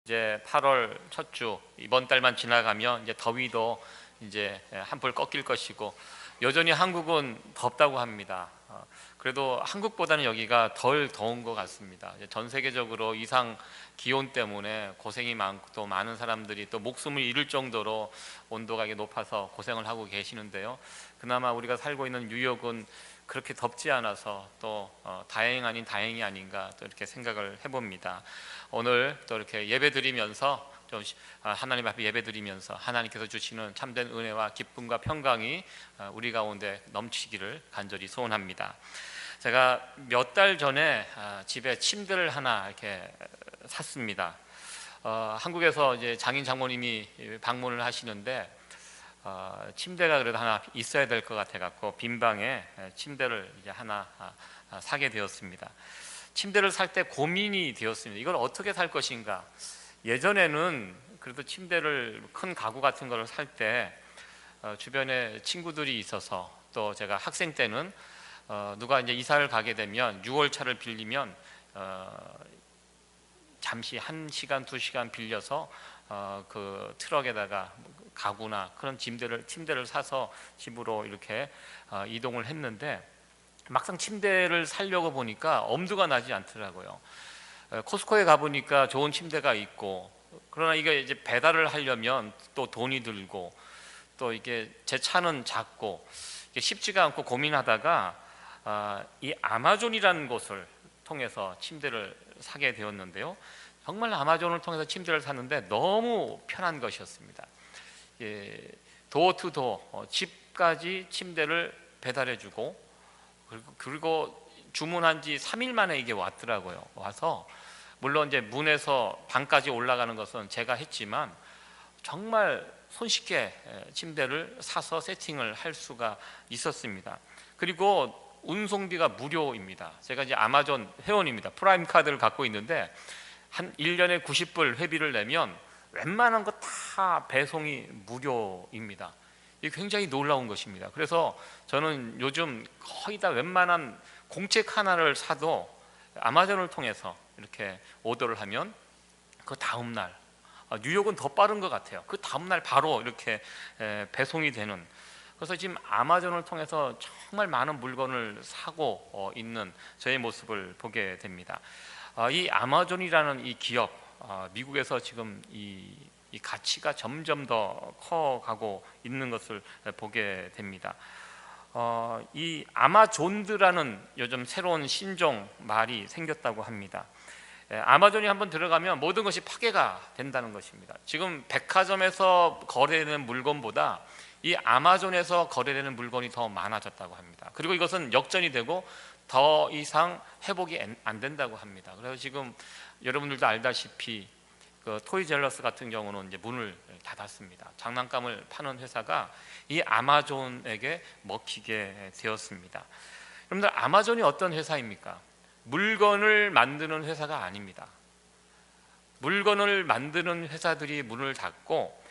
이제 8월 첫 주 이번 달만 지나가면 이제 더위도 이제 한풀 꺾일 것이고 여전히 한국은 덥다고 합니다. 그래도 한국보다는 여기가 덜 더운 것 같습니다. 전 세계적으로 이상 기온 때문에 고생이 많고 또 많은 사람들이 또 목숨을 잃을 정도로 온도가 높아서 고생을 하고 계시는데요. 그나마 우리가 살고 있는 뉴욕은 그렇게 덥지 않아서 또 다행 아닌 다행이 아닌가 또 이렇게 생각을 해봅니다. 오늘 또 이렇게 예배드리면서 좀 하나님 앞에 예배드리면서 하나님께서 주시는 참된 은혜와 기쁨과 평강이 우리 가운데 넘치기를 간절히 소원합니다. 제가 몇 달 전에 집에 침대를 하나 이렇게 샀습니다. 한국에서 이제 장인 장모님이 방문을 하시는데 침대가 그래도 하나 있어야 될 것 같아 갖고 빈 방에 침대를 이제 하나 사게 되었습니다. 침대를 살 때 고민이 되었습니다. 이걸 어떻게 살 것인가. 예전에는 그래도 침대를 큰 가구 같은 거를 살 때 주변에 친구들이 있어서 또 제가 학생 때는 누가 이제 이사를 가게 되면 6월차를 빌리면 잠시 1시간 2시간 빌려서 그 트럭에다가 가구나 그런 침대를 사서 집으로 이렇게 이동을 했는데 막상 침대를 사려고 보니까 엄두가 나지 않더라고요. 코스코에 가보니까 좋은 침대가 있고, 그러나 이게 이제 배달을 하려면 또 돈이 들고 또 이게 제 차는 작고 이게 쉽지가 않고 고민하다가 이 아마존이라는 곳을 통해서 침대를 사게 되었는데요. 정말 아마존을 통해서 침대를 샀는데 너무 편한 것이었습니다. 도어 투 도어 집까지 침대를 배달해주고 그리고 주문한 지 3일 만에 이게 왔더라고요. 와서 물론 이제 문에서 방까지 올라가는 것은 제가 했지만 정말 손쉽게 침대를 사서 세팅을 할 수가 있었습니다. 그리고 운송비가 무료입니다. 제가 이제 아마존 회원입니다. 프라임 카드를 갖고 있는데 한 1년에 90불 회비를 내면 웬만한 거 다 배송이 무료입니다. 이게 굉장히 놀라운 것입니다. 그래서 저는 요즘 거의 다 웬만한 공책 하나를 사도 아마존을 통해서 이렇게 오더를 하면 그 다음날, 뉴욕은 더 빠른 것 같아요. 그 다음날 바로 이렇게 배송이 되는. 그래서 지금 아마존을 통해서 정말 많은 물건을 사고 있는 저의 모습을 보게 됩니다. 이 아마존이라는 이 기업, 미국에서 지금 이 가치가 점점 더 커가고 있는 것을 보게 됩니다. 이 아마존드라는 요즘 새로운 신종 말이 생겼다고 합니다. 아마존이 한번 들어가면 모든 것이 파괴가 된다는 것입니다. 지금 백화점에서 거래되는 물건보다 이 아마존에서 거래되는 물건이 더 많아졌다고 합니다. 그리고 이것은 역전이 되고 더 이상 회복이 안 된다고 합니다. 그래서 지금 여러분들도 알다시피 그 토이젤러스 같은 경우는 이제 문을 닫았습니다. 장난감을 파는 회사가 이 아마존에게 먹히게 되었습니다. 여러분들, 아마존이 어떤 회사입니까? 물건을 만드는 회사가 아닙니다. 물건을 만드는 회사들이 문을 닫고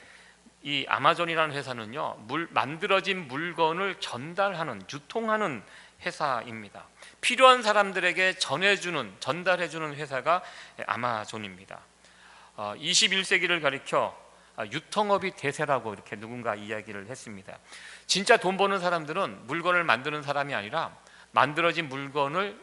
이 아마존이라는 회사는요, 만들어진 물건을 전달하는, 유통하는 회사입니다. 필요한 사람들에게 전달해주는 회사가 아마존입니다. 21세기를 가리켜 유통업이 대세라고 이렇게 누군가 이야기를 했습니다. 진짜 돈 버는 사람들은 물건을 만드는 사람이 아니라 만들어진 물건을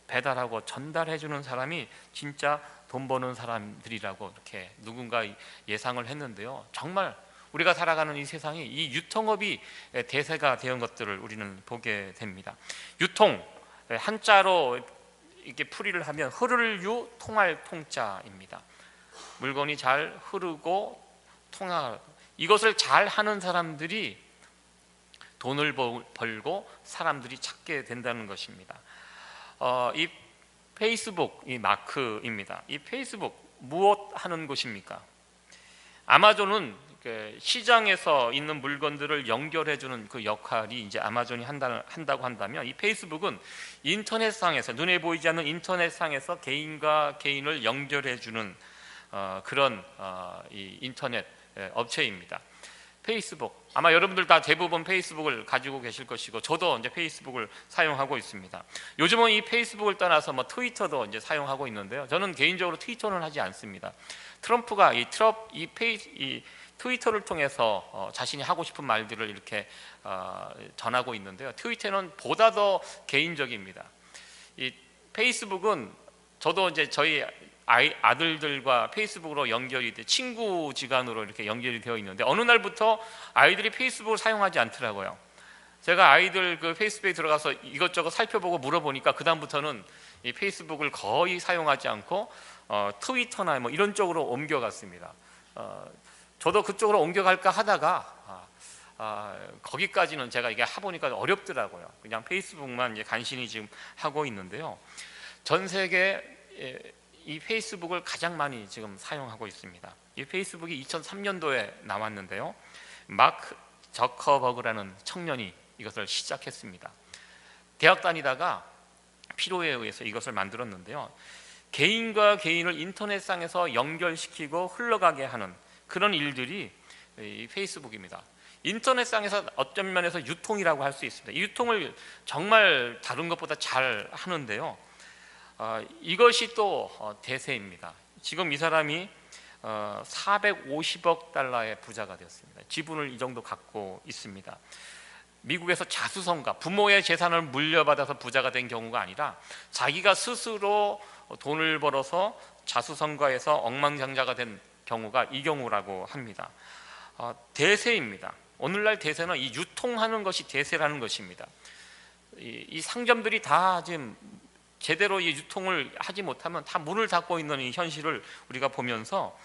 배달하고 전달해주는 사람이 진짜 돈 버는 사람들이라고 이렇게 누군가 예상을 했는데요. 정말 우리가 살아가는 이 세상이 이 유통업이 대세가 되는 것들을 우리는 보게 됩니다. 유통, 한자로 이렇게 풀이를 하면 흐를 유 통할 통자입니다. 물건이 잘 흐르고 이것을 잘 하는 사람들이 돈을 벌고 사람들이 찾게 된다는 것입니다. 이 페이스북, 이 마크입니다. 이 페이스북 무엇 하는 곳입니까? 아마존은 시장에서 있는 물건들을 연결해주는 그 역할이 이제 아마존이 한다고 한다면, 이 페이스북은 인터넷상에서, 눈에 보이지 않는 인터넷상에서 개인과 개인을 연결해주는 그런 이 인터넷 업체입니다. 페이스북, 아마 여러분들 다 대부분 페이스북을 가지고 계실 것이고 저도 이제 페이스북을 사용하고 있습니다. 요즘은 이 페이스북을 떠나서 뭐 트위터도 이제 사용하고 있는데요. 저는 개인적으로 트위터는 하지 않습니다. 트럼프가 이 트위터를 통해서 자신이 하고 싶은 말들을 이렇게 전하고 있는데요. 트위터는 보다 더 개인적입니다. 이 페이스북은 저도 이제 저희 아들들과 페이스북으로 연결이 돼 친구지간으로 이렇게 연결이 되어 있는데 어느 날부터 아이들이 페이스북을 사용하지 않더라고요. 제가 아이들 그 페이스북에 들어가서 이것저것 살펴보고 물어보니까 그 다음부터는 이 페이스북을 거의 사용하지 않고 트위터나 뭐 이런 쪽으로 옮겨갔습니다. 저도 그쪽으로 옮겨갈까 하다가 거기까지는 제가 이게 해보니까 어렵더라고요. 그냥 페이스북만 이제 간신히 지금 하고 있는데요. 전 세계 이 페이스북을 가장 많이 지금 사용하고 있습니다. 이 페이스북이 2003년도에 나왔는데요. 마크 저커버그라는 청년이 이것을 시작했습니다. 대학 다니다가 필요에 의해서 이것을 만들었는데요. 개인과 개인을 인터넷상에서 연결시키고 흘러가게 하는 그런 일들이 이 페이스북입니다. 인터넷상에서 어떤 면에서 유통이라고 할 수 있습니다. 이 유통을 정말 다른 것보다 잘 하는데요. 이것이 또 대세입니다. 지금 이 사람이 450억 달러의 부자가 되었습니다. 지분을 이 정도 갖고 있습니다. 미국에서 자수성가, 부모의 재산을 물려받아서 부자가 된 경우가 아니라 자기가 스스로 돈을 벌어서 자수성가해서 억만장자가 된 경우가 이 경우라고 합니다. 대세입니다. 오늘날 대세는 이 유통하는 것이 대세라는 것입니다. 이 상점들이 다 지금 제대로 이 유통을 하지 못하면 다 문을 닫고 있는 이 현실을 우리가 보면서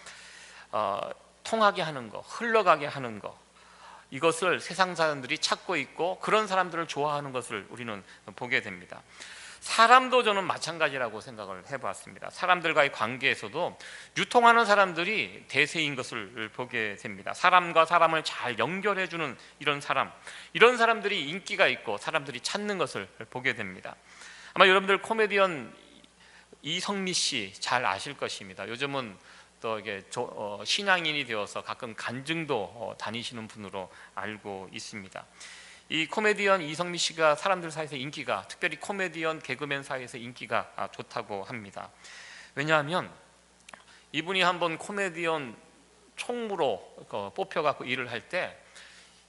통하게 하는 거, 흘러가게 하는 거, 이것을 세상 사람들이 찾고 있고 그런 사람들을 좋아하는 것을 우리는 보게 됩니다. 사람도 저는 마찬가지라고 생각을 해봤습니다. 사람들과의 관계에서도 유통하는 사람들이 대세인 것을 보게 됩니다. 사람과 사람을 잘 연결해주는 이런 사람들이 인기가 있고 사람들이 찾는 것을 보게 됩니다. 아마 여러분들 코미디언 이성미 씨 잘 아실 것입니다. 요즘은 또 이게 신앙인이 되어서 가끔 간증도 다니시는 분으로 알고 있습니다. 이 코미디언 이성미 씨가 사람들 사이에서 인기가, 특별히 코미디언 개그맨 사이에서 인기가 좋다고 합니다. 왜냐하면 이분이 한번 코미디언 총무로 뽑혀갖고 일을 할 때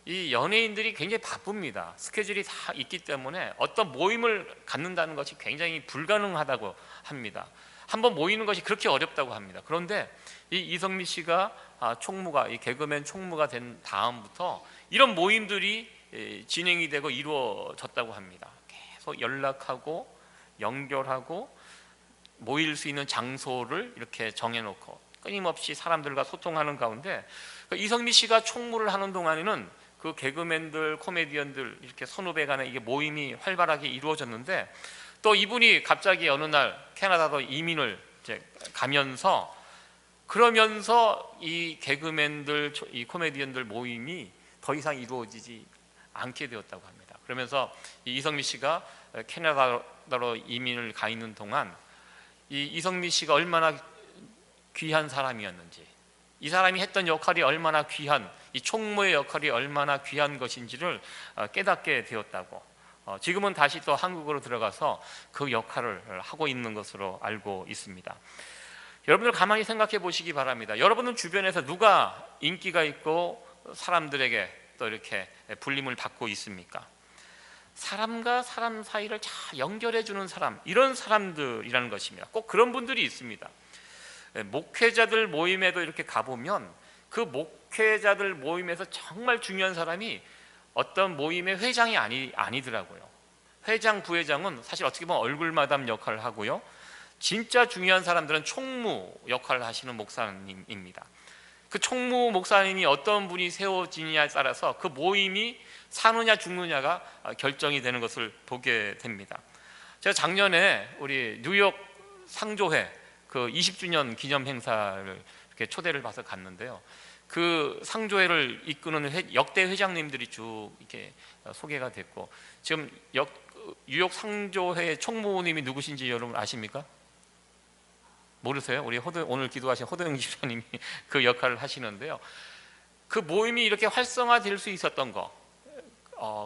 이 연예인들이 굉장히 바쁩니다. 스케줄이 다 있기 때문에 어떤 모임을 갖는다는 것이 굉장히 불가능하다고 합니다. 한번 모이는 것이 그렇게 어렵다고 합니다. 그런데 이 이성미 씨가 이 개그맨 총무가 된 다음부터 이런 모임들이 진행이 되고 이루어졌다고 합니다. 계속 연락하고 연결하고 모일 수 있는 장소를 이렇게 정해놓고 끊임없이 사람들과 소통하는 가운데 이성미 씨가 총무를 하는 동안에는 그 개그맨들, 코미디언들 이렇게 선후배 간에 이게 모임이 활발하게 이루어졌는데 또 이분이 갑자기 어느 날 캐나다로 이민을 이제 가면서 그러면서 이 개그맨들, 이 코미디언들 모임이 더 이상 이루어지지 않게 되었다고 합니다. 그러면서 이성미 씨가 캐나다로 이민을 가 있는 동안 이성미 씨가 얼마나 귀한 사람이었는지, 이 사람이 했던 역할이 얼마나 귀한, 이 총무의 역할이 얼마나 귀한 것인지를 깨닫게 되었다고, 지금은 다시 또 한국으로 들어가서 그 역할을 하고 있는 것으로 알고 있습니다. 여러분들 가만히 생각해 보시기 바랍니다. 여러분은 주변에서 누가 인기가 있고 사람들에게 또 이렇게 불림을 받고 있습니까? 사람과 사람 사이를 잘 연결해 주는 사람, 이런 사람들이라는 것입니다. 꼭 그런 분들이 있습니다. 목회자들 모임에도 이렇게 가보면 그 목회자들 모임에서 정말 중요한 사람이 어떤 모임의 회장이 아니더라고요. 회장, 부회장은 사실 어떻게 보면 얼굴마담 역할을 하고요, 진짜 중요한 사람들은 총무 역할을 하시는 목사님입니다. 그 총무 목사님이 어떤 분이 세워지느냐에 따라서 그 모임이 사느냐 죽느냐가 결정이 되는 것을 보게 됩니다. 제가 작년에 우리 뉴욕 상조회 그 20주년 기념 행사를 이렇게 초대를 받아서 갔는데요. 그 상조회를 이끄는 역대 회장님들이 쭉 이렇게 소개가 됐고, 지금 뉴욕 상조회 총무님이 누구신지 여러분 아십니까? 모르세요? 우리 오늘 기도하신 호도영 집사님이 그 역할을 하시는데요. 그 모임이 이렇게 활성화될 수 있었던 거,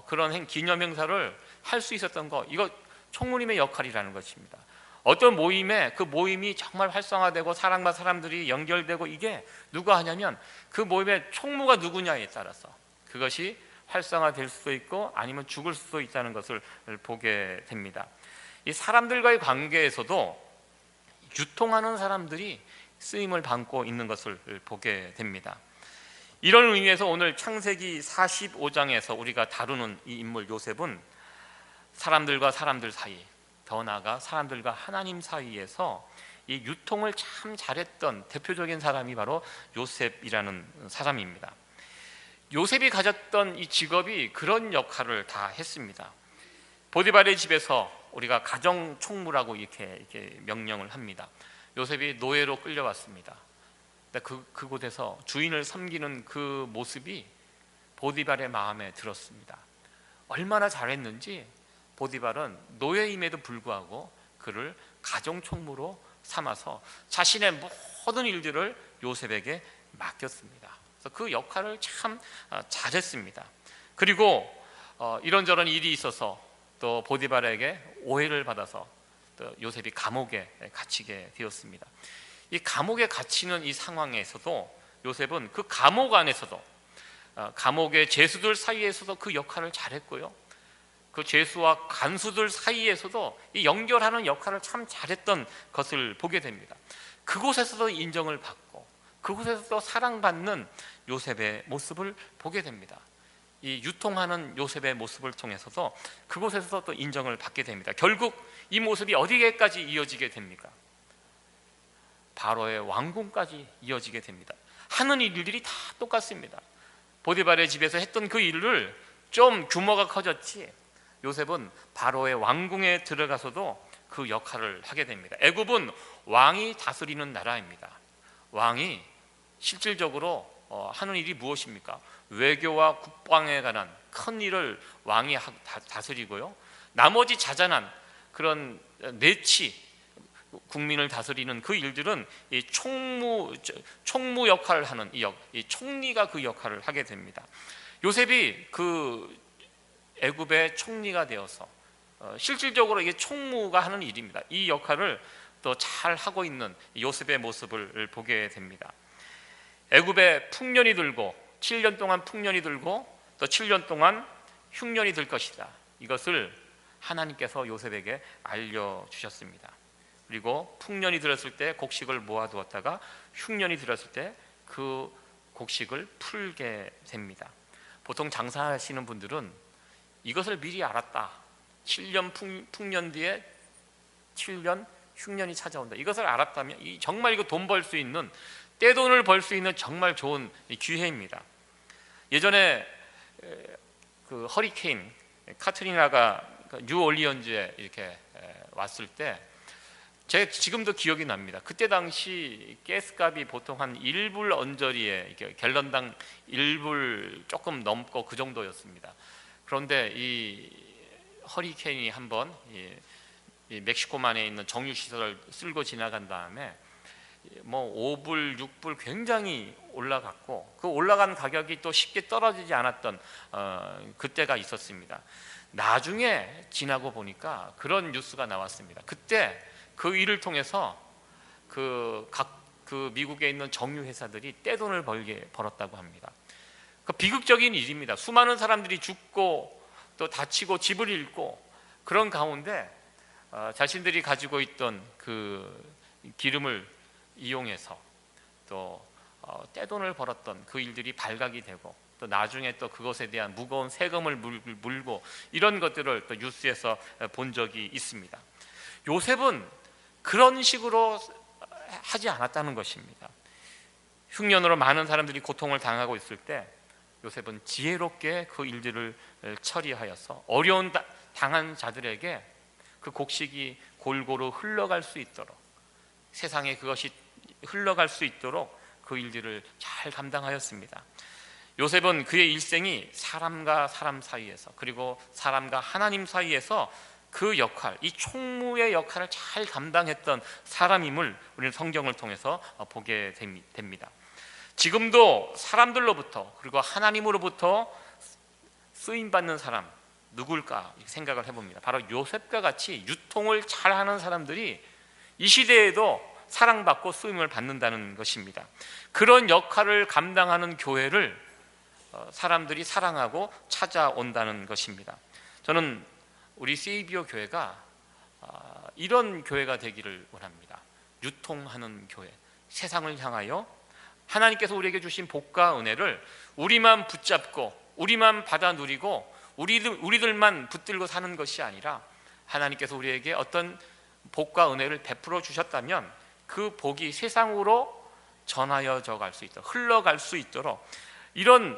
그런 기념 행사를 할 수 있었던 거, 이거 총무님의 역할이라는 것입니다. 어떤 모임에 그 모임이 정말 활성화되고 사람과 사람들이 연결되고, 이게 누가 하냐면 그 모임의 총무가 누구냐에 따라서 그것이 활성화될 수도 있고 아니면 죽을 수도 있다는 것을 보게 됩니다. 이 사람들과의 관계에서도 유통하는 사람들이 쓰임을 받고 있는 것을 보게 됩니다. 이런 의미에서 오늘 창세기 45장에서 우리가 다루는 이 인물 요셉은 사람들과 사람들 사이, 더 나아가 사람들과 하나님 사이에서 이 유통을 참 잘했던 대표적인 사람이 바로 요셉이라는 사람입니다. 요셉이 가졌던 이 직업이 그런 역할을 다 했습니다. 보디발의 집에서 우리가 가정 총무라고 이렇게 명령을 합니다. 요셉이 노예로 끌려왔습니다. 그곳에서 주인을 섬기는 그 모습이 보디발의 마음에 들었습니다. 얼마나 잘했는지 보디발은 노예임에도 불구하고 그를 가정 총무로 삼아서 자신의 모든 일들을 요셉에게 맡겼습니다. 그래서 그 역할을 참 잘했습니다. 그리고 이런저런 일이 있어서 또 보디발에게 오해를 받아서 또 요셉이 감옥에 갇히게 되었습니다. 이 감옥에 갇히는 이 상황에서도 요셉은 그 감옥 안에서도 감옥의 죄수들 사이에서도 그 역할을 잘했고요, 그 죄수와 간수들 사이에서도 이 연결하는 역할을 참 잘했던 것을 보게 됩니다. 그곳에서도 인정을 받고 그곳에서도 사랑받는 요셉의 모습을 보게 됩니다. 이 유통하는 요셉의 모습을 통해서도 그곳에서도 또 인정을 받게 됩니다. 결국 이 모습이 어디에까지 이어지게 됩니까? 바로의 왕궁까지 이어지게 됩니다. 하는 일들이 다 똑같습니다. 보디발의 집에서 했던 그 일을 좀 규모가 커졌지, 요셉은 바로의 왕궁에 들어가서도 그 역할을 하게 됩니다. 애굽은 왕이 다스리는 나라입니다. 왕이 실질적으로 하는 일이 무엇입니까? 외교와 국방에 관한 큰 일을 왕이 다스리고요, 나머지 자잘한 그런 내치, 국민을 다스리는 그 일들은 이 총무 역할을 하는 이 총리가 그 역할을 하게 됩니다. 요셉이 그 애굽의 총리가 되어서 실질적으로 이게 총무가 하는 일입니다. 이 역할을 또 잘 하고 있는 요셉의 모습을 보게 됩니다. 애굽에 풍년이 들고 7년 동안 풍년이 들고 또 7년 동안 흉년이 들 것이다, 이것을 하나님께서 요셉에게 알려주셨습니다. 그리고 풍년이 들었을 때 곡식을 모아두었다가 흉년이 들었을 때 그 곡식을 풀게 됩니다. 보통 장사하시는 분들은 이것을 미리 알았다, 7년 풍년 뒤에 7년 흉년이 찾아온다, 이것을 알았다면 정말 이거 돈 벌 수 있는, 떼돈을 벌 수 있는 정말 좋은 기회입니다. 예전에 그 허리케인 카트리나가 뉴올리언즈에 이렇게 왔을 때 제가 지금도 기억이 납니다. 그때 당시 가스값이 보통 한 1불 언저리에, 갤런당 1불 조금 넘고 그 정도였습니다. 그런데 이 허리케인이 한번 이 멕시코만에 있는 정유 시설을 쓸고 지나간 다음에 뭐 5불, 6불 굉장히 올라갔고, 그 올라간 가격이 또 쉽게 떨어지지 않았던 그때가 있었습니다. 나중에 지나고 보니까 그런 뉴스가 나왔습니다. 그때 그 일을 통해서 그 미국에 있는 정유 회사들이 떼돈을 벌었다고 합니다. 그 비극적인 일입니다. 수많은 사람들이 죽고 또 다치고 집을 잃고, 그런 가운데 자신들이 가지고 있던 그 기름을 이용해서 또 떼돈을 벌었던 그 일들이 발각이 되고, 또 나중에 또 그것에 대한 무거운 세금을 물고, 이런 것들을 또 뉴스에서 본 적이 있습니다. 요셉은 그런 식으로 하지 않았다는 것입니다. 흉년으로 많은 사람들이 고통을 당하고 있을 때 요셉은 지혜롭게 그 일들을 처리하여서 어려운 당한 자들에게 그 곡식이 골고루 흘러갈 수 있도록, 세상에 그것이 흘러갈 수 있도록 그 일들을 잘 감당하였습니다. 요셉은 그의 일생이 사람과 사람 사이에서, 그리고 사람과 하나님 사이에서 그 역할, 이 총무의 역할을 잘 감당했던 사람임을 우리는 성경을 통해서 보게 됩니다. 지금도 사람들로부터 그리고 하나님으로부터 쓰임받는 사람 누굴까 생각을 해봅니다. 바로 요셉과 같이 유통을 잘하는 사람들이 이 시대에도 사랑받고 쓰임을 받는다는 것입니다. 그런 역할을 감당하는 교회를 사람들이 사랑하고 찾아온다는 것입니다. 저는 우리 세이비어 교회가 이런 교회가 되기를 원합니다. 유통하는 교회, 세상을 향하여 하나님께서 우리에게 주신 복과 은혜를 우리만 붙잡고 우리만 받아 누리고 우리들만 붙들고 사는 것이 아니라 하나님께서 우리에게 어떤 복과 은혜를 베풀어 주셨다면 그 복이 세상으로 전하여져 갈 수 있도록 흘러갈 수 있도록 이런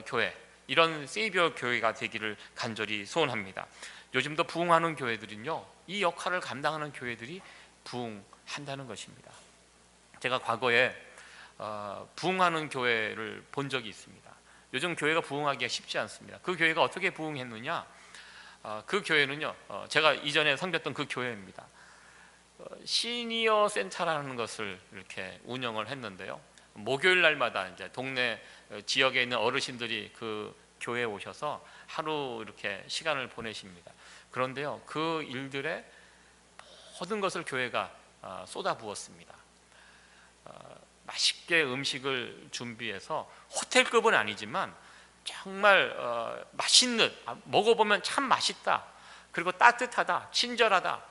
교회, 이런 세이비어 교회가 되기를 간절히 소원합니다. 요즘도 부흥하는 교회들은요, 이 역할을 감당하는 교회들이 부흥한다는 것입니다. 제가 과거에 부흥하는 교회를 본 적이 있습니다. 요즘 교회가 부흥하기가 쉽지 않습니다. 그 교회가 어떻게 부흥했느냐? 그 교회는요, 제가 이전에 섬겼던 그 교회입니다. 시니어 센터라는 것을 이렇게 운영을 했는데요. 목요일 날마다 이제 동네 지역에 있는 어르신들이 그 교회에 오셔서 하루 이렇게 시간을 보내십니다. 그런데요, 그 일들에 모든 것을 교회가 쏟아부었습니다. 맛있게 음식을 준비해서 호텔급은 아니지만 정말 맛있는, 먹어보면 참 맛있다, 그리고 따뜻하다, 친절하다.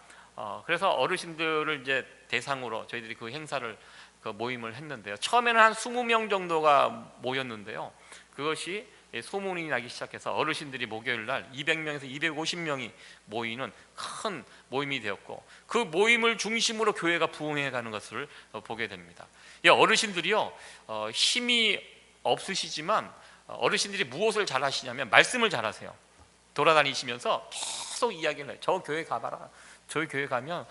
그래서 어르신들을 이제 대상으로 저희들이 그 행사를 그 모임을 했는데요. 처음에는 한 20명 정도가 모였는데요. 그것이 소문이 나기 시작해서 어르신들이 목요일 날 200명에서 250명이 모이는 큰 모임이 되었고, 그 모임을 중심으로 교회가 부흥해 가는 것을 보게 됩니다. 이 어르신들이요, 힘이 없으시지만 어르신들이 무엇을 잘 하시냐면 말씀을 잘 하세요. 돌아다니시면서 계속 이야기를 해요. 저 교회 가봐라, 저희 교회 가면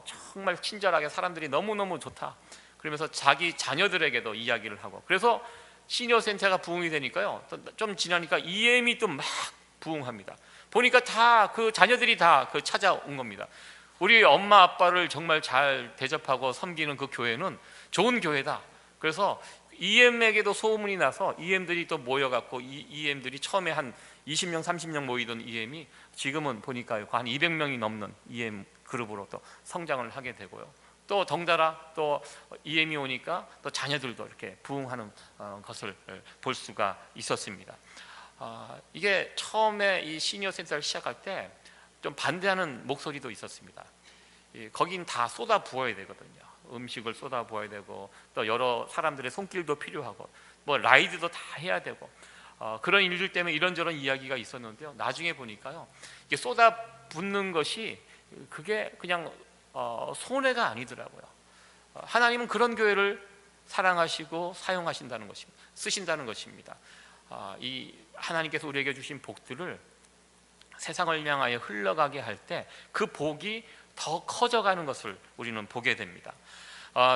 정말 친절하게 사람들이 너무너무 좋다, 그러면서 자기 자녀들에게도 이야기를 하고, 그래서 시니어 센터가 부흥이 되니까요, 좀 지나니까 EM이 또 막 부흥합니다. 보니까 다 그 자녀들이 다 그 찾아온 겁니다. 우리 엄마 아빠를 정말 잘 대접하고 섬기는 그 교회는 좋은 교회다. 그래서 EM에게도 소문이 나서 EM들이 또 모여갖고 EM들이 처음에 한 20명 30명 모이던 EM이 지금은 보니까요 한 200명이 넘는 EM 그룹으로 또 성장을 하게 되고요. 또 덩달아 또 EM이 오니까 또 자녀들도 이렇게 부흥하는 것을 볼 수가 있었습니다. 이게 처음에 이 시니어 센터를 시작할 때 좀 반대하는 목소리도 있었습니다. 거긴 다 쏟아 부어야 되거든요. 음식을 쏟아 부어야 되고, 또 여러 사람들의 손길도 필요하고, 뭐 라이드도 다 해야 되고, 그런 일들 때문에 이런저런 이야기가 있었는데요. 나중에 보니까요, 이게 쏟아 붓는 것이 그게 그냥 손해가 아니더라고요. 하나님은 그런 교회를 사랑하시고 사용하신다는 것입니다. 쓰신다는 것입니다. 이 하나님께서 우리에게 주신 복들을 세상을 향하여 흘러가게 할 때 그 복이 더 커져가는 것을 우리는 보게 됩니다.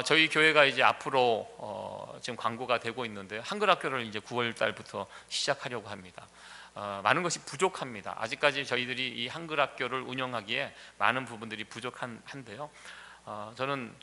저희 교회가 이제 앞으로 지금 광고가 되고 있는데, 한글학교를 이제 9월 달부터 시작하려고 합니다. 많은 것이 부족합니다. 아직까지 저희들이 이 한글학교를 운영하기에 많은 부분들이 부족한데요. 저는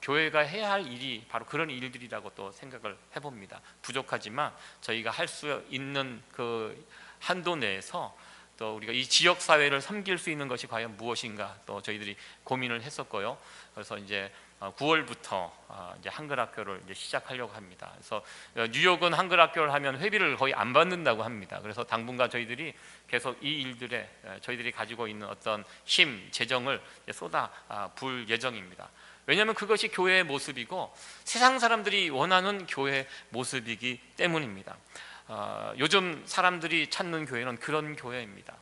교회가 해야 할 일이 바로 그런 일들이라고 또 생각을 해봅니다. 부족하지만 저희가 할 수 있는 그 한도 내에서 또 우리가 이 지역 사회를 섬길 수 있는 것이 과연 무엇인가 또 저희들이 고민을 했었고요. 그래서 이제 9월부터 이제 한글학교를 이제 시작하려고 합니다. 그래서 뉴욕은 한글학교를 하면 회비를 거의 안 받는다고 합니다. 그래서 당분간 저희들이 계속 이 일들에 저희들이 가지고 있는 어떤 힘, 재정을 쏟아 부을 예정입니다. 왜냐하면 그것이 교회의 모습이고 세상 사람들이 원하는 교회의 모습이기 때문입니다. 요즘 사람들이 찾는 교회는 그런 교회입니다.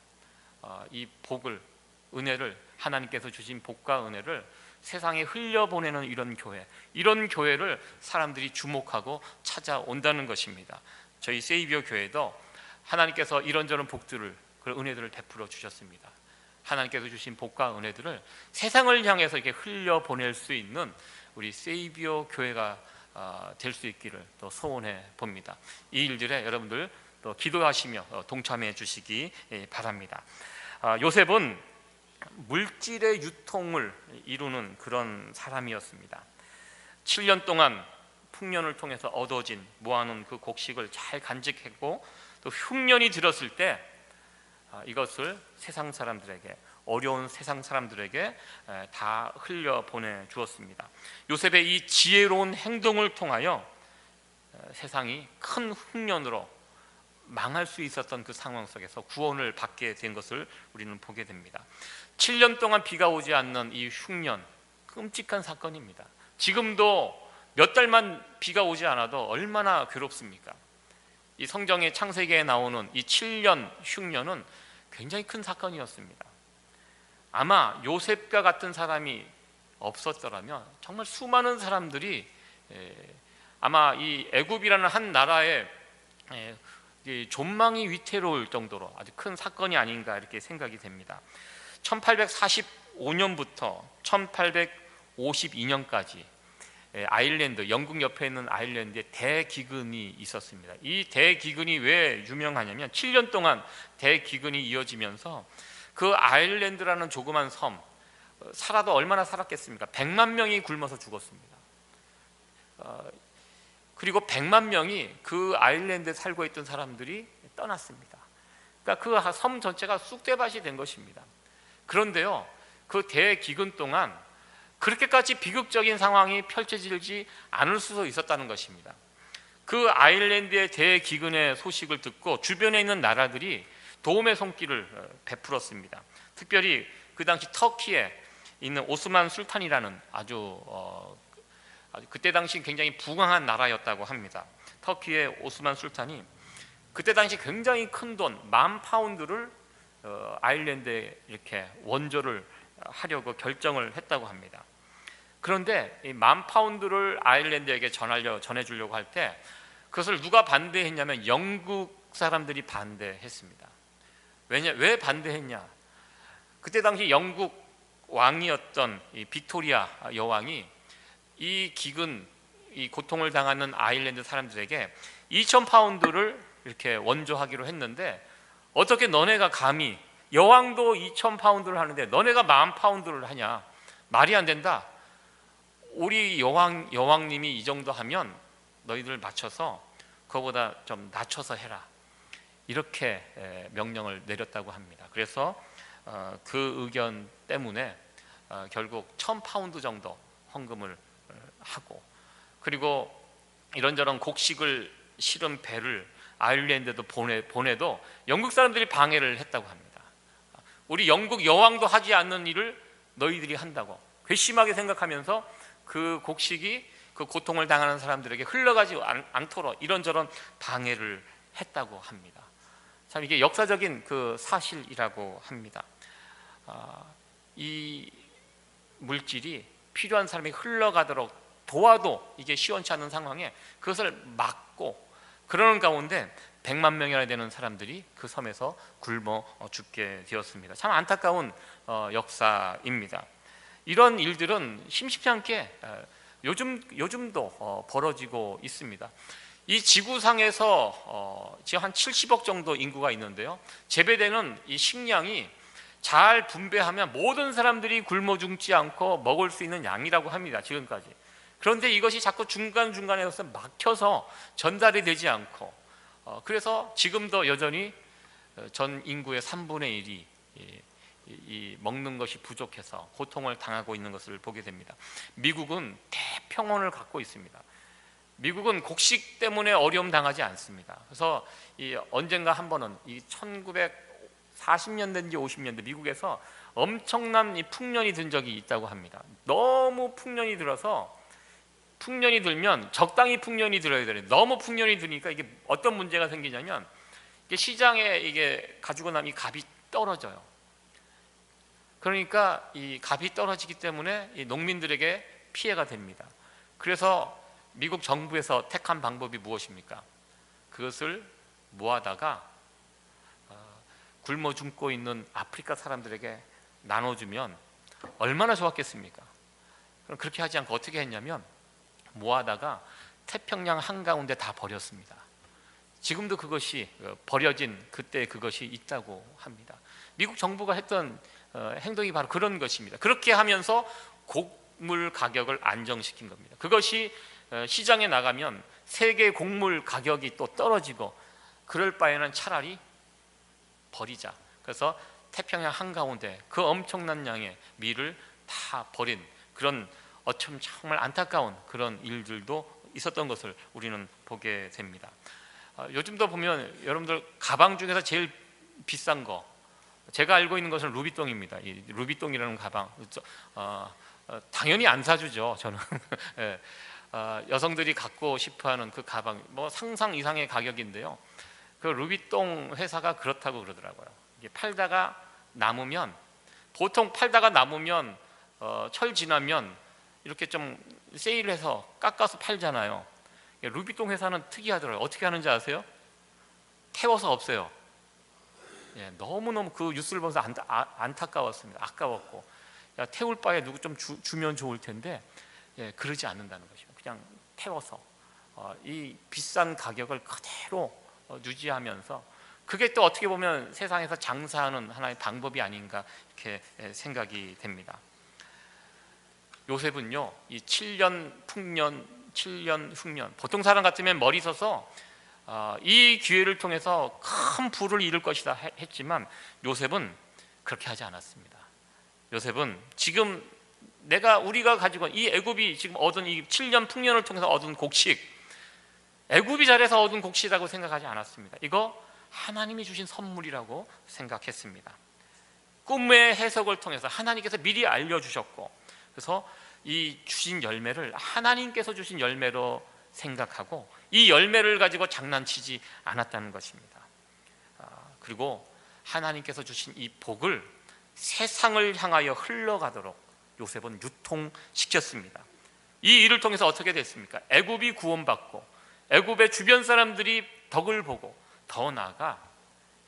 이 복을, 은혜를, 하나님께서 주신 복과 은혜를 세상에 흘려보내는 이런 교회를 사람들이 주목하고 찾아온다는 것입니다. 저희 세이비어 교회도 하나님께서 이런저런 복들을, 그 은혜들을 베풀어 주셨습니다. 하나님께서 주신 복과 은혜들을 세상을 향해서 이렇게 흘려보낼 수 있는 우리 세이비어 교회가 될 수 있기를 또 소원해 봅니다. 이 일들에 여러분들 또 기도하시며 동참해 주시기 바랍니다. 요셉은 물질의 유통을 이루는 그런 사람이었습니다. 7년 동안 풍년을 통해서 얻어진 모아놓은 그 곡식을 잘 간직했고 또 흉년이 들었을 때 이것을 세상 사람들에게, 어려운 세상 사람들에게 다 흘려 보내주었습니다. 요셉의 이 지혜로운 행동을 통하여 세상이 큰 흉년으로 망할 수 있었던 그 상황 속에서 구원을 받게 된 것을 우리는 보게 됩니다. 7년 동안 비가 오지 않는 이 흉년, 끔찍한 사건입니다. 지금도 몇 달만 비가 오지 않아도 얼마나 괴롭습니까? 이 성경의 창세기에 나오는 이 7년 흉년은 굉장히 큰 사건이었습니다. 아마 요셉과 같은 사람이 없었더라면 정말 수많은 사람들이 아마 이 애굽이라는 한 나라에 존망이 위태로울 정도로 아주 큰 사건이 아닌가 이렇게 생각이 됩니다. 1845년부터 1852년까지 아일랜드, 영국 옆에 있는 아일랜드에 대기근이 있었습니다. 이 대기근이 왜 유명하냐면 7년 동안 대기근이 이어지면서 그 아일랜드라는 조그만 섬, 살아도 얼마나 살았겠습니까? 100만 명이 굶어서 죽었습니다. 그리고 100만 명이 그 아일랜드에 살고 있던 사람들이 떠났습니다. 그러니까 그 섬 전체가 쑥대밭이 된 것입니다. 그런데요, 그 대기근 동안 그렇게까지 비극적인 상황이 펼쳐지지 않을 수도 있었다는 것입니다. 그 아일랜드의 대기근의 소식을 듣고 주변에 있는 나라들이 도움의 손길을 베풀었습니다. 특별히 그 당시 터키에 있는 오스만 술탄이라는 아주 그때 당시 굉장히 부강한 나라였다고 합니다. 터키의 오스만 술탄이 그때 당시 굉장히 큰 돈 10,000파운드를 아일랜드에 이렇게 원조를 하려고 결정을 했다고 합니다. 그런데 이 10,000파운드를 아일랜드에게 전해주려고 할 때 그것을 누가 반대했냐면 영국 사람들이 반대했습니다. 왜 반대했냐? 그때 당시 영국 왕이었던 이 빅토리아 여왕이 이 기근, 이 고통을 당하는 아일랜드 사람들에게 2,000파운드를 이렇게 원조하기로 했는데 어떻게 너네가 감히, 여왕도 2,000파운드를 하는데 너네가 10,000파운드를 하냐? 말이 안 된다. 우리 여왕님이 이 정도 하면 너희들 맞춰서 그거보다 좀 낮춰서 해라. 이렇게 명령을 내렸다고 합니다. 그래서 그 의견 때문에 결국 1,000파운드 정도 헌금을 하고, 그리고 이런저런 곡식을 실은 배를 아일랜드도 보내도 영국 사람들이 방해를 했다고 합니다. 우리 영국 여왕도 하지 않는 일을 너희들이 한다고 괘씸하게 생각하면서 그 곡식이 그 고통을 당하는 사람들에게 흘러가지 않도록 이런저런 방해를 했다고 합니다. 참 이게 역사적인 그 사실이라고 합니다. 이 물질이 필요한 사람이 흘러가도록 도와도 이게 시원치 않은 상황에 그것을 막고, 그러는 가운데 100만 명이나 되는 사람들이 그 섬에서 굶어 죽게 되었습니다. 참 안타까운 역사입니다. 이런 일들은 심심치 않게 요즘도 벌어지고 있습니다. 이 지구상에서 지금 한 70억 정도 인구가 있는데요, 재배되는 이 식량이 잘 분배하면 모든 사람들이 굶어 죽지 않고 먹을 수 있는 양이라고 합니다, 지금까지. 그런데 이것이 자꾸 중간중간에서 막혀서 전달이 되지 않고, 그래서 지금도 여전히 전 인구의 3분의 1이 이 먹는 것이 부족해서 고통을 당하고 있는 것을 보게 됩니다. 미국은 대평온을 갖고 있습니다. 미국은 곡식 때문에 어려움 당하지 않습니다. 그래서 언젠가 한 번은 이 1940년대인지 50년대 미국에서 엄청난 이 풍년이 든 적이 있다고 합니다. 너무 풍년이 들어서, 풍년이 들면 적당히 풍년이 들어야 되는데 너무 풍년이 드니까 이게 어떤 문제가 생기냐면 이게 시장에 이게 가지고 나면 이 값이 떨어져요. 그러니까 이 값이 떨어지기 때문에 이 농민들에게 피해가 됩니다. 그래서 미국 정부에서 택한 방법이 무엇입니까? 그것을 모아다가 굶어 죽고 있는 아프리카 사람들에게 나눠주면 얼마나 좋았겠습니까? 그럼 그렇게 하지 않고 어떻게 했냐면 모아다가 태평양 한가운데 다 버렸습니다. 지금도 그것이 버려진 그때 그것이 있다고 합니다. 미국 정부가 했던 행동이 바로 그런 것입니다. 그렇게 하면서 곡물 가격을 안정시킨 겁니다. 그것이 시장에 나가면 세계 곡물 가격이 또 떨어지고 그럴 바에는 차라리 버리자. 그래서 태평양 한가운데 그 엄청난 양의 밀을 다 버린 그런 어쩜 정말 안타까운 그런 일들도 있었던 것을 우리는 보게 됩니다. 요즘도 보면 여러분들 가방 중에서 제일 비싼 거, 제가 알고 있는 것은 루비통입니다. 이 루비통이라는 가방 당연히 안 사주죠, 저는. 예, 여성들이 갖고 싶어하는 그 가방, 뭐 상상 이상의 가격인데요. 그 루비통 회사가 그렇다고 그러더라고요. 이게 팔다가 남으면, 보통 팔다가 남으면 철 지나면 이렇게 좀 세일해서 깎아서 팔잖아요. 루비통 회사는 특이하더라고요. 어떻게 하는지 아세요? 태워서 없애요. 예, 너무너무 그 뉴스를 보면서 안타까웠습니다. 아까웠고, 야, 태울 바에 누구 좀 주면 좋을 텐데, 예, 그러지 않는다는 것이죠. 그냥 태워서 이 비싼 가격을 그대로 유지하면서, 그게 또 어떻게 보면 세상에서 장사하는 하나의 방법이 아닌가 이렇게 생각이 됩니다. 요셉은요, 이 7년 풍년, 7년 흉년, 보통 사람 같으면 머리 서서 이 기회를 통해서 큰 부를 이룰 것이다 했지만, 요셉은 그렇게 하지 않았습니다. 요셉은 지금 우리가 가지고 이 애굽이 지금 얻은 이 7년 풍년을 통해서 얻은 곡식, 애굽이 잘해서 얻은 곡식이라고 생각하지 않았습니다. 이거 하나님이 주신 선물이라고 생각했습니다. 꿈의 해석을 통해서 하나님께서 미리 알려주셨고, 그래서 이 주신 열매를 하나님께서 주신 열매로 생각하고 이 열매를 가지고 장난치지 않았다는 것입니다. 그리고 하나님께서 주신 이 복을 세상을 향하여 흘러가도록 요셉은 유통시켰습니다. 이 일을 통해서 어떻게 됐습니까? 애굽이 구원받고 애굽의 주변 사람들이 덕을 보고, 더 나아가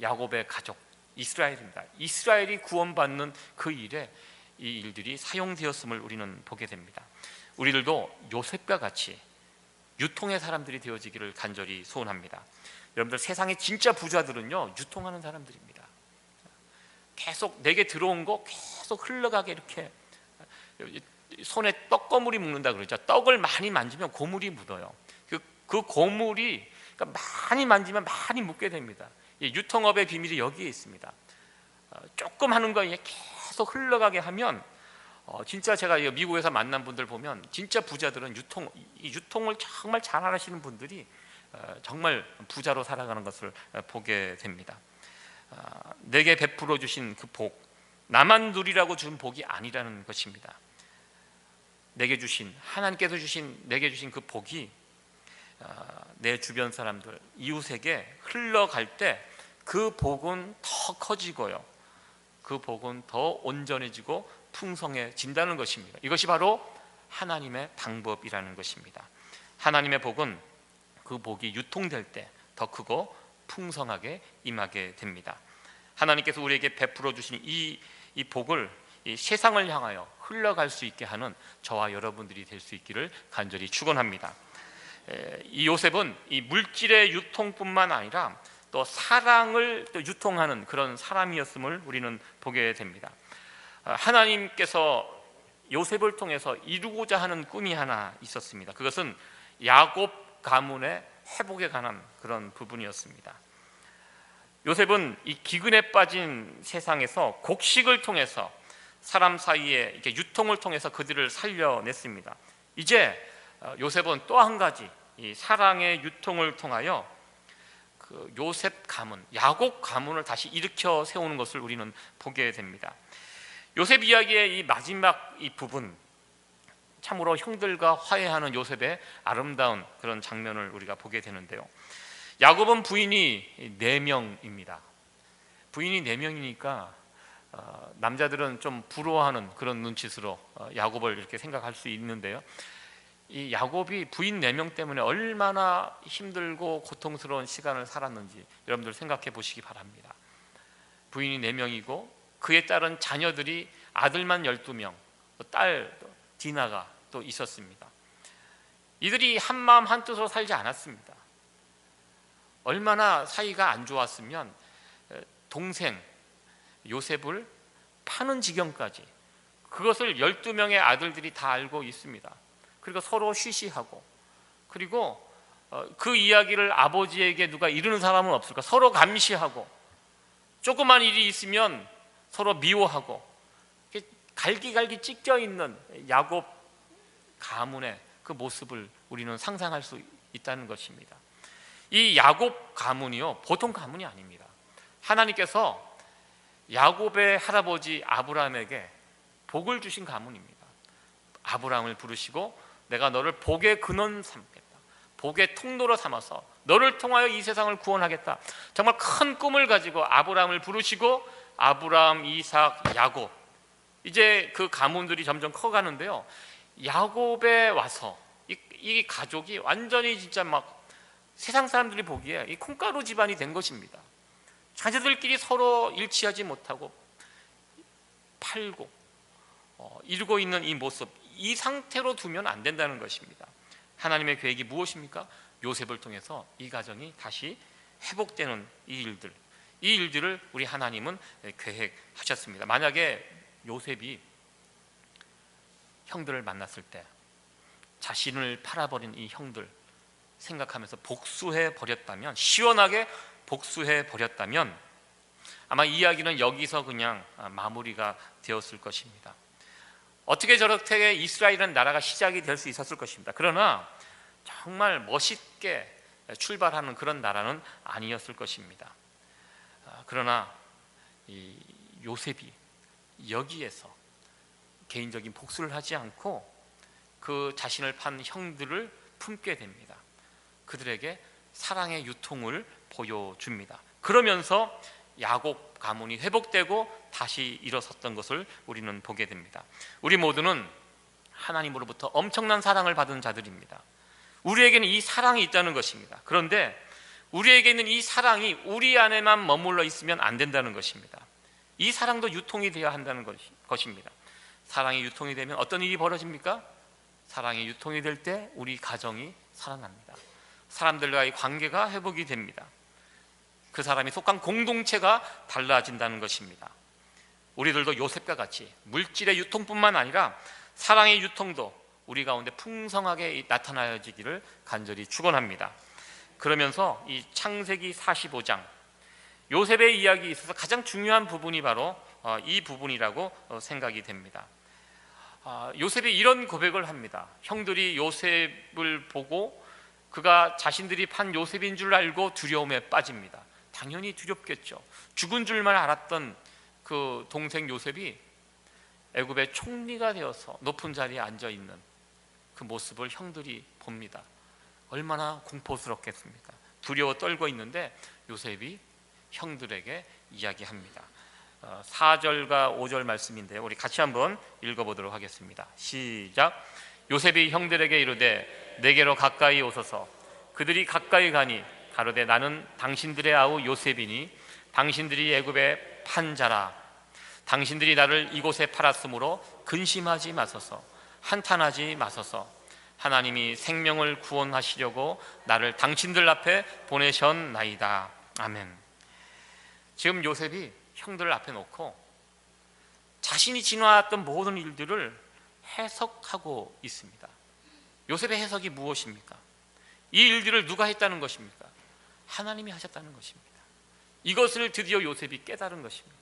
야곱의 가족 이스라엘입니다. 이스라엘이 구원받는 그 일에 이 일들이 사용되었음을 우리는 보게 됩니다. 우리들도 요셉과 같이 유통의 사람들이 되어지기를 간절히 소원합니다. 여러분들, 세상의 진짜 부자들은요, 유통하는 사람들입니다. 계속 내게 들어온 거 계속 흘러가게, 이렇게 손에 떡거물이 묻는다 그러죠. 떡을 많이 만지면 고물이 묻어요. 그 고물이, 그러니까 많이 만지면 많이 묻게 됩니다. 유통업의 비밀이 여기에 있습니다. 조금 하는 거 계속 흘러가게 하면, 진짜 제가 미국에서 만난 분들 보면 진짜 부자들은 유통을 정말 잘 하시는 분들이 정말 부자로 살아가는 것을 보게 됩니다. 내게 베풀어 주신 그 복, 나만 누리라고 준 복이 아니라는 것입니다. 하나님께서 내게 주신 그 복이 내 주변 사람들, 이웃에게 흘러갈 때 그 복은 더 커지고요, 그 복은 더 온전해지고 풍성해진다는 것입니다. 이것이 바로 하나님의 방법이라는 것입니다. 하나님의 복은 그 복이 유통될 때 더 크고 풍성하게 임하게 됩니다. 하나님께서 우리에게 베풀어 주신 이 복을 이 세상을 향하여 흘러갈 수 있게 하는 저와 여러분들이 될 수 있기를 간절히 축원합니다. 이 요셉은 이 물질의 유통뿐만 아니라 또 사랑을 또 유통하는 그런 사람이었음을 우리는 보게 됩니다. 하나님께서 요셉을 통해서 이루고자 하는 꿈이 하나 있었습니다. 그것은 야곱 가문의 회복에 관한 그런 부분이었습니다. 요셉은 이 기근에 빠진 세상에서 곡식을 통해서 사람 사이에 이렇게 유통을 통해서 그들을 살려냈습니다. 이제 요셉은 또 한 가지 이 사랑의 유통을 통하여 그 요셉 가문, 야곱 가문을 다시 일으켜 세우는 것을 우리는 보게 됩니다. 요셉 이야기의 이 마지막 이 부분, 참으로 형들과 화해하는 요셉의 아름다운 그런 장면을 우리가 보게 되는데요. 야곱은 부인이 4명입니다. 부인이 4명이니까 남자들은 좀 부러워하는 그런 눈짓으로 야곱을 이렇게 생각할 수 있는데요. 이 야곱이 부인 4명 때문에 얼마나 힘들고 고통스러운 시간을 살았는지 여러분들 생각해 보시기 바랍니다. 부인이 4명이고 그에 따른 자녀들이 아들만 12명, 딸 디나가 또 있었습니다. 이들이 한마음 한뜻으로 살지 않았습니다. 얼마나 사이가 안 좋았으면 동생 요셉을 파는 지경까지, 그것을 12명의 아들들이 다 알고 있습니다. 그리고 서로 쉬쉬하고 그리고 그 이야기를 아버지에게 누가 이르는 사람은 없을까? 서로 감시하고 조그만 일이 있으면 서로 미워하고 갈기갈기 찢겨 있는 야곱 가문의 그 모습을 우리는 상상할 수 있다는 것입니다. 이 야곱 가문이요, 보통 가문이 아닙니다. 하나님께서 야곱의 할아버지 아브라함에게 복을 주신 가문입니다. 아브라함을 부르시고 내가 너를 복의 근원 삼겠다, 복의 통로로 삼아서 너를 통하여 이 세상을 구원하겠다. 정말 큰 꿈을 가지고 아브라함을 부르시고 아브라함, 이삭, 야곱, 이제 그 가문들이 점점 커가는데요, 야곱에 와서 이 가족이 완전히 진짜 막 세상 사람들이 보기에 이 콩가루 집안이 된 것입니다. 자녀들끼리 서로 일치하지 못하고 팔고 이루고 있는 이 모습, 이 상태로 두면 안 된다는 것입니다. 하나님의 계획이 무엇입니까? 요셉을 통해서 이 가정이 다시 회복되는 이 일들을 우리 하나님은 계획하셨습니다. 만약에 요셉이 형들을 만났을 때 자신을 팔아버린 이 형들 생각하면서 복수해 버렸다면, 시원하게 복수해 버렸다면 아마 이야기는 여기서 그냥 마무리가 되었을 것입니다. 어떻게 저렇게 이스라엘은 나라가 시작이 될 수 있었을 것입니다. 그러나 정말 멋있게 출발하는 그런 나라는 아니었을 것입니다. 그러나 이 요셉이 여기에서 개인적인 복수를 하지 않고 그 자신을 판 형들을 품게 됩니다. 그들에게 사랑의 유통을 보여줍니다. 그러면서 야곱 가문이 회복되고 다시 일어섰던 것을 우리는 보게 됩니다. 우리 모두는 하나님으로부터 엄청난 사랑을 받은 자들입니다. 우리에게는 이 사랑이 있다는 것입니다. 그런데 우리에게는 이 사랑이 우리 안에만 머물러 있으면 안 된다는 것입니다. 이 사랑도 유통이 되어야 한다는 것입니다. 사랑이 유통이 되면 어떤 일이 벌어집니까? 사랑이 유통이 될 때 우리 가정이 살아납니다. 사람들과의 관계가 회복이 됩니다. 그 사람이 속한 공동체가 달라진다는 것입니다. 우리들도 요셉과 같이 물질의 유통뿐만 아니라 사랑의 유통도 우리 가운데 풍성하게 나타나지기를 간절히 축원합니다. 그러면서 이 창세기 45장 요셉의 이야기에 있어서 가장 중요한 부분이 바로 이 부분이라고 생각이 됩니다. 요셉이 이런 고백을 합니다. 형들이 요셉을 보고 그가 자신들이 판 요셉인 줄 알고 두려움에 빠집니다. 당연히 두렵겠죠. 죽은 줄만 알았던 그 동생 요셉이 애굽의 총리가 되어서 높은 자리에 앉아있는 그 모습을 형들이 봅니다. 얼마나 공포스럽겠습니까? 두려워 떨고 있는데 요셉이 형들에게 이야기합니다. 4절과 5절 말씀인데요, 우리 같이 한번 읽어보도록 하겠습니다. 시작. 요셉이 형들에게 이르되 내게로 가까이 오소서. 그들이 가까이 가니 가로되 나는 당신들의 아우 요셉이니 당신들이 애굽의 판자라. 당신들이 나를 이곳에 팔았으므로 근심하지 마소서, 한탄하지 마소서. 하나님이 생명을 구원하시려고 나를 당신들 앞에 보내셨나이다. 아멘. 지금 요셉이 형들을 앞에 놓고 자신이 지나왔던 모든 일들을 해석하고 있습니다. 요셉의 해석이 무엇입니까? 이 일들을 누가 했다는 것입니까? 하나님이 하셨다는 것입니다. 이것을 드디어 요셉이 깨달은 것입니다.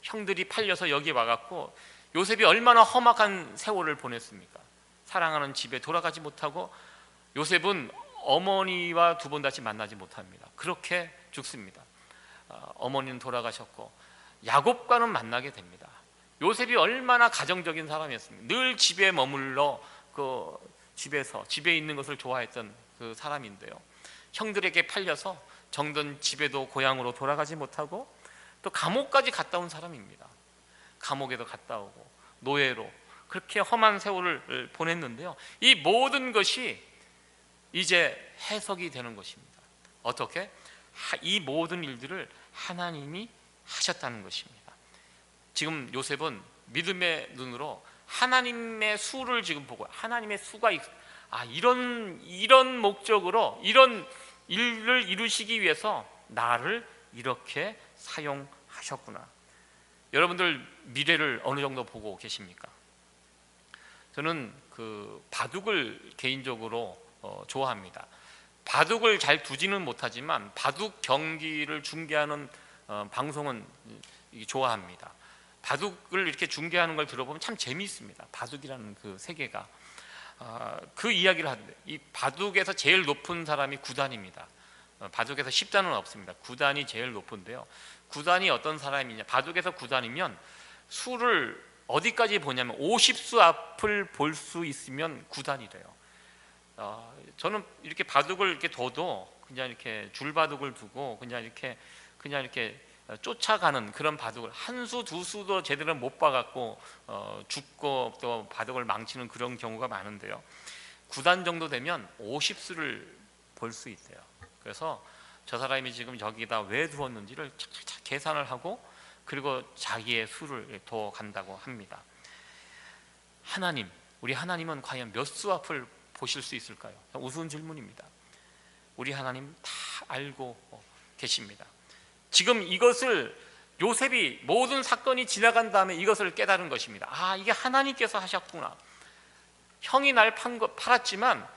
형들이 팔려서 여기 와갖고 요셉이 얼마나 험악한 세월을 보냈습니까? 사랑하는 집에 돌아가지 못하고 요셉은 어머니와 두 번 다시 만나지 못합니다. 그렇게 죽습니다. 어머니는 돌아가셨고 야곱과는 만나게 됩니다. 요셉이 얼마나 가정적인 사람이었습니까? 늘 집에 머물러 집에 있는 것을 좋아했던 그 사람인데요, 형들에게 팔려서 정든 집에도 고향으로 돌아가지 못하고 또 감옥까지 갔다 온 사람입니다. 감옥에도 갔다 오고 노예로 그렇게 험한 세월을 보냈는데요, 이 모든 것이 이제 해석이 되는 것입니다. 어떻게? 이 모든 일들을 하나님이 하셨다는 것입니다. 지금 요셉은 믿음의 눈으로 하나님의 수를 지금 보고, 하나님의 수가 이런 목적으로 이런 일을 이루시기 위해서 나를 이렇게 사용하셨구나. 여러분들 미래를 어느 정도 보고 계십니까? 저는 그 바둑을 개인적으로 좋아합니다. 바둑을 잘 두지는 못하지만 바둑 경기를 중계하는 방송은 좋아합니다. 바둑을 이렇게 중계하는 걸 들어보면 참 재미있습니다. 바둑이라는 그 세계가. 그 이야기를 하는데, 이 바둑에서 제일 높은 사람이 9단입니다. 바둑에서 10단은 없습니다. 9단이 제일 높은데요. 9단이 어떤 사람이냐, 바둑에서 9단이면 수를 어디까지 보냐면 50수 앞을 볼 수 있으면 9단이래요. 저는 이렇게 바둑을 이렇게 둬도 그냥 이렇게 줄바둑을 두고 그냥 이렇게 쫓아가는 그런 바둑을 한 수 두 수도 제대로 못 봐갖고 죽고 또 바둑을 망치는 그런 경우가 많은데요. 9단 정도 되면 50수를 볼 수 있대요. 그래서 저 사람이 지금 여기다 왜 두었는지를 착착착 계산을 하고 그리고 자기의 수를 더 간다고 합니다. 하나님, 우리 하나님은 과연 몇 수 앞을 보실 수 있을까요? 우스운 질문입니다. 우리 하나님 다 알고 계십니다. 지금 이것을 요셉이 모든 사건이 지나간 다음에 이것을 깨달은 것입니다. 아, 이게 하나님께서 하셨구나. 형이 날 팔았지만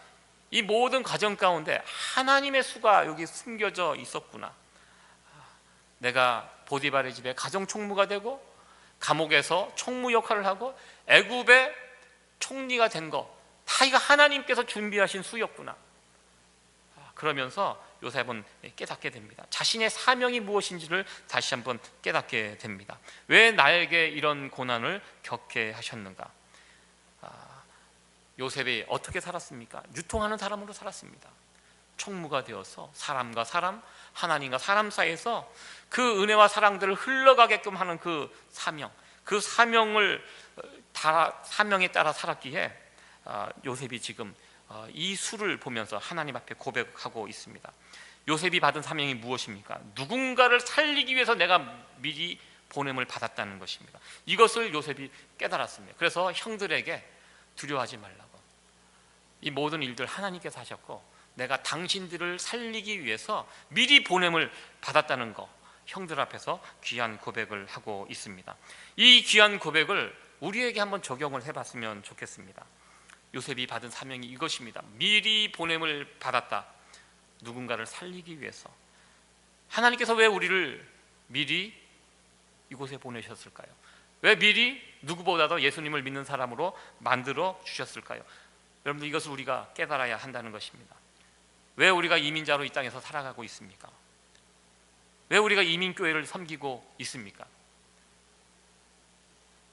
이 모든 과정 가운데 하나님의 수가 여기 숨겨져 있었구나. 내가 보디발의 집에 가정 총무가 되고 감옥에서 총무 역할을 하고 애굽의 총리가 된 거 다 이거 하나님께서 준비하신 수였구나. 그러면서 요셉은 깨닫게 됩니다. 자신의 사명이 무엇인지를 다시 한번 깨닫게 됩니다. 왜 나에게 이런 고난을 겪게 하셨는가? 요셉이 어떻게 살았습니까? 유통하는 사람으로 살았습니다. 총무가 되어서 사람과 사람, 하나님과 사람 사이에서 그 은혜와 사랑들을 흘러가게끔 하는 그 사명, 그 사명에 따라 살았기에 요셉이 지금 이 수를 보면서 하나님 앞에 고백하고 있습니다. 요셉이 받은 사명이 무엇입니까? 누군가를 살리기 위해서 내가 미리 보냄을 받았다는 것입니다. 이것을 요셉이 깨달았습니다. 그래서 형들에게 두려워하지 말라고, 이 모든 일들 하나님께서 하셨고 내가 당신들을 살리기 위해서 미리 보냄을 받았다는 거, 형들 앞에서 귀한 고백을 하고 있습니다. 이 귀한 고백을 우리에게 한번 적용을 해봤으면 좋겠습니다. 요셉이 받은 사명이 이것입니다. 미리 보냄을 받았다. 누군가를 살리기 위해서. 하나님께서 왜 우리를 미리 이곳에 보내셨을까요? 왜 미리 누구보다도 예수님을 믿는 사람으로 만들어 주셨을까요? 여러분들, 이것을 우리가 깨달아야 한다는 것입니다. 왜 우리가 이민자로 이 땅에서 살아가고 있습니까? 왜 우리가 이민교회를 섬기고 있습니까?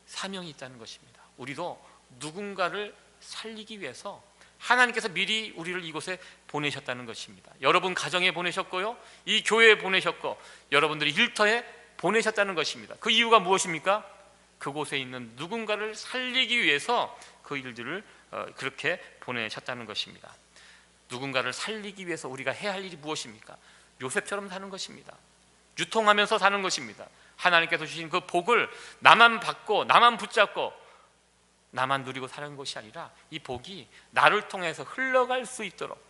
사명이 있다는 것입니다. 우리도 누군가를 살리기 위해서 하나님께서 미리 우리를 이곳에 보내셨다는 것입니다. 여러분 가정에 보내셨고요, 이 교회에 보내셨고, 여러분들이 일터에 보내셨다는 것입니다. 그 이유가 무엇입니까? 그곳에 있는 누군가를 살리기 위해서 그 일들을 그렇게 보내셨다는 것입니다. 누군가를 살리기 위해서 우리가 해야 할 일이 무엇입니까? 요셉처럼 사는 것입니다. 유통하면서 사는 것입니다. 하나님께서 주신 그 복을 나만 받고 나만 붙잡고 나만 누리고 사는 것이 아니라 이 복이 나를 통해서 흘러갈 수 있도록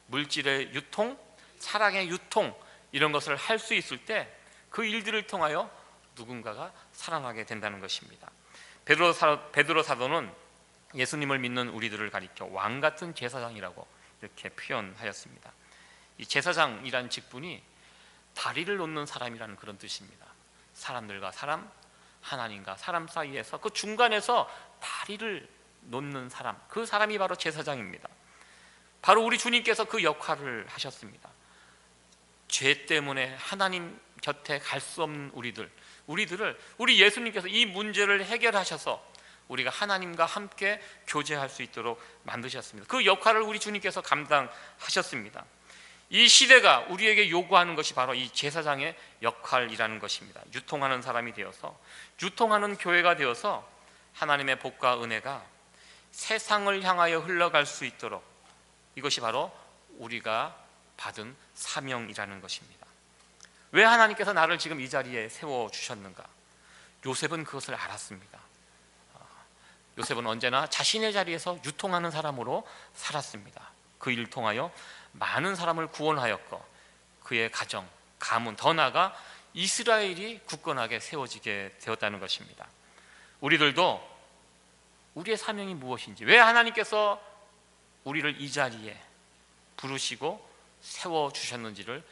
물질의 유통, 사랑의 유통, 이런 것을 할 수 있을 때 그 일들을 통하여 누군가가 살아나게 된다는 것입니다. 베드로 사도는 예수님을 믿는 우리들을 가리켜 왕 같은 제사장이라고 이렇게 표현하였습니다. 이 제사장이라는 직분이 다리를 놓는 사람이라는 그런 뜻입니다. 사람들과 사람, 하나님과 사람 사이에서 그 중간에서 다리를 놓는 사람, 그 사람이 바로 제사장입니다. 바로 우리 주님께서 그 역할을 하셨습니다. 죄 때문에 하나님 곁에 갈 수 없는 우리들을 우리 예수님께서 이 문제를 해결하셔서 우리가 하나님과 함께 교제할 수 있도록 만드셨습니다. 그 역할을 우리 주님께서 감당하셨습니다. 이 시대가 우리에게 요구하는 것이 바로 이 제사장의 역할이라는 것입니다. 유통하는 사람이 되어서, 유통하는 교회가 되어서 하나님의 복과 은혜가 세상을 향하여 흘러갈 수 있도록, 이것이 바로 우리가 받은 사명이라는 것입니다. 왜 하나님께서 나를 지금 이 자리에 세워주셨는가? 요셉은 그것을 알았습니다. 요셉은 언제나 자신의 자리에서 유통하는 사람으로 살았습니다. 그 일을 통하여 많은 사람을 구원하였고 그의 가정, 가문, 더 나아가 이스라엘이 굳건하게 세워지게 되었다는 것입니다. 우리들도 우리의 사명이 무엇인지, 왜 하나님께서 우리를 이 자리에 부르시고 세워주셨는지를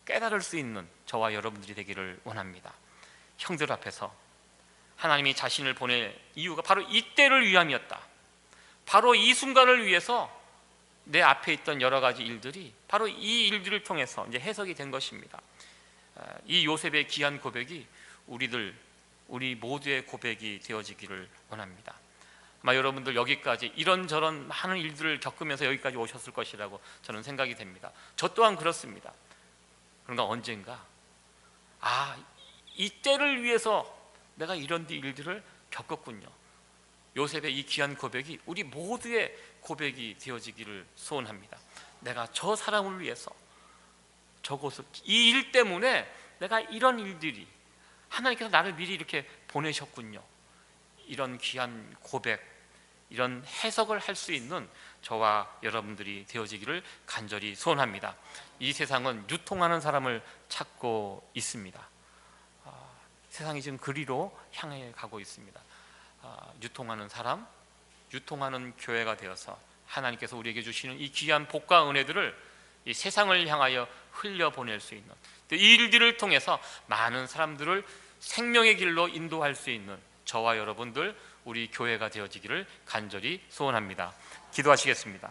깨달을 수 있는 저와 여러분들이 되기를 원합니다. 형들 앞에서 하나님이 자신을 보낼 이유가 바로 이때를 위함이었다. 바로 이 순간을 위해서 내 앞에 있던 여러 가지 일들이 바로 이 일들을 통해서 이제 해석이 된 것입니다. 이 요셉의 귀한 고백이 우리 모두의 고백이 되어지기를 원합니다. 아마 여러분들 여기까지 이런저런 많은 일들을 겪으면서 여기까지 오셨을 것이라고 저는 생각이 됩니다. 저 또한 그렇습니다. 그런가 언젠가 이때를 위해서 내가 이런 일들을 겪었군요. 요셉의 이 귀한 고백이 우리 모두의 고백이 되어지기를 소원합니다. 내가 저 사람을 위해서 저곳을 이 일 때문에 내가 이런 일들이 하나님께서 나를 미리 이렇게 보내셨군요. 이런 귀한 고백, 이런 해석을 할 수 있는 저와 여러분들이 되어지기를 간절히 소원합니다. 이 세상은 유통하는 사람을 찾고 있습니다. 세상이 지금 그리로 향해 가고 있습니다. 유통하는 사람, 유통하는 교회가 되어서 하나님께서 우리에게 주시는 이 귀한 복과 은혜들을 이 세상을 향하여 흘려보낼 수 있는, 이 일들을 통해서 많은 사람들을 생명의 길로 인도할 수 있는 저와 여러분들, 우리 교회가 되어지기를 간절히 소원합니다. 기도하시겠습니다.